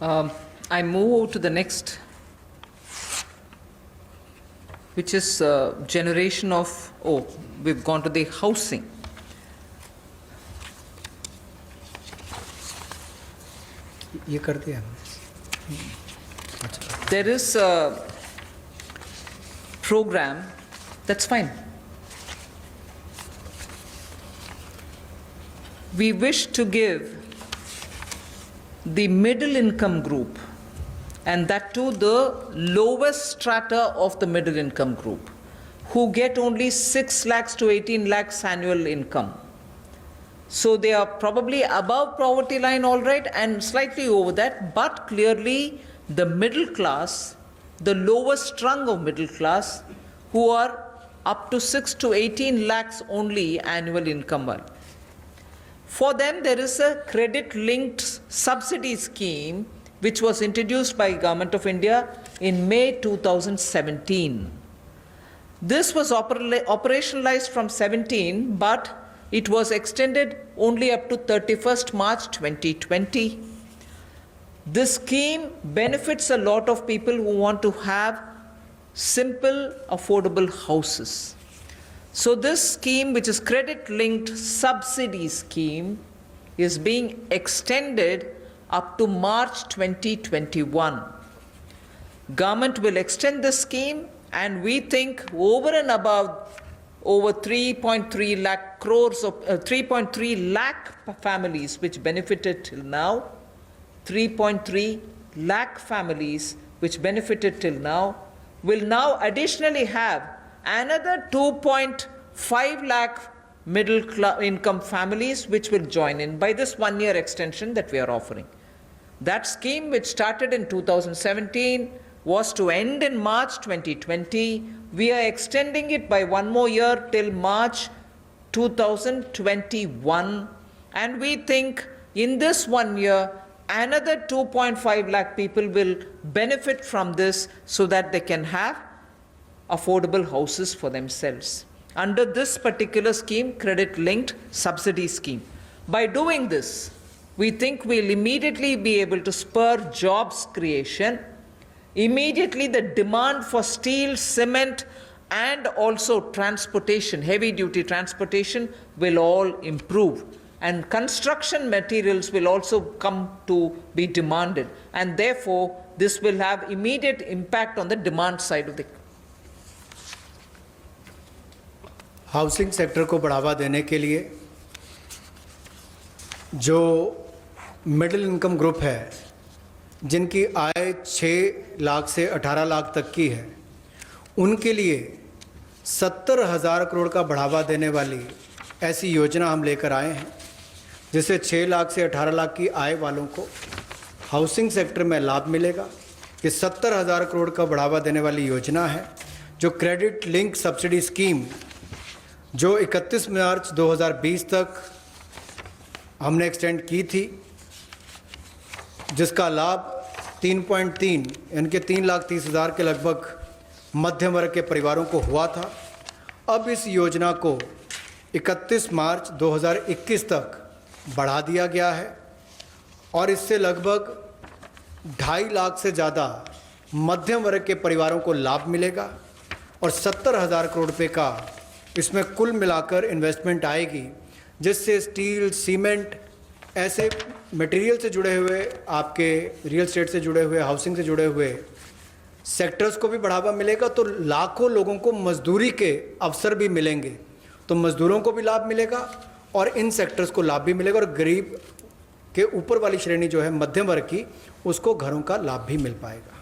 I move to the next, which is generation of, we've gone to the housing. ये कर दिया There is a program, that's fine. We wish to give the middle income group, and that too the lowest strata of the middle income group, who get only 6 lakhs to 18 lakhs annual income. So they are probably above poverty line, all right, and slightly over that, but clearly the middle class, the lowest rung of middle class, who are up to 6 to 18 lakhs only annual income. For them, there is a credit-linked subsidy scheme which was introduced by Government of India in May 2017. This was operationalized from 17, but it was extended only up to 31st March 2020. This scheme benefits a lot of people who want to have simple, affordable houses. So this scheme, which is credit-linked subsidy scheme, is being extended up to March 2021. Government will extend this scheme, and we think over and above over 3.3 lakh crores of 3.3 lakh families which benefited till now, 3.3 lakh families which benefited till now, will now additionally have another 2.5 lakh middle income families which will join in by this 1-year extension that we are offering. That scheme, which started in 2017, was to end in March 2020. We are extending it by 1 more year till March 2021. And we think in this 1 year, another 2.5 lakh people will benefit from this so that they can have affordable houses for themselves. Under this particular scheme, credit-linked subsidy scheme. By doing this, we think we'll immediately be able to spur jobs creation. Immediately the demand for steel, cement, and also transportation, heavy-duty transportation, will all improve. And construction materials will also come to be demanded. And therefore, this will have immediate impact on the demand side of the housing sector को बढ़ावा देने के लिए जो middle income group है, जिनकी आय 6 लाख से 18 लाख तक की है, उनके लिए 70,000 करोड़ का बढ़ावा देने वाली ऐसी योजना हम लेकर आए हैं, जिससे 6 लाख से 18 लाख की आय वालों को हाउसिंग सेक्टर में लाभ मिलेगा। ये 70,000 करोड़ का बढ़ावा देने वाली योजना है, जो क्रेडिट लिंक सब्सिडी स्कीम जो 31 मार्च 2020 तक हमने एक्सटेंड की थी, जिसका लाभ 3.3 यानी कि 3,30,000 के लगभग मध्यम वर्ग के परिवारों को हुआ था। अब इस योजना को 31 मार्च 2021 तक बढ़ा दिया गया है और इससे लगभग 2.5 लाख से ज़्यादा मध्यम वर्ग के परिवारों को लाभ मिलेगा और 70,000 करोड़ रुपये का इसमें कुल मिलाकर इन्वेस्टमेंट आएगी, जिससे स्टील, सीमेंट, ऐसे मटेरियल से जुड़े हुए, आपके रियल एस्टेट से जुड़े हुए, हाउसिंग से जुड़े हुए सेक्टर्स को भी बढ़ावा मिलेगा। तो लाखों लोगों को मजदूरी के अवसर भी मिलेंगे, तो मजदूरों को भी लाभ मिलेगा और इन सेक्टर्स को लाभ भी मिलेगा और गरीब के ऊपर वाली श्रेणी जो है मध्यम वर्ग की, उसको घरों का लाभ भी मिल पाएगा।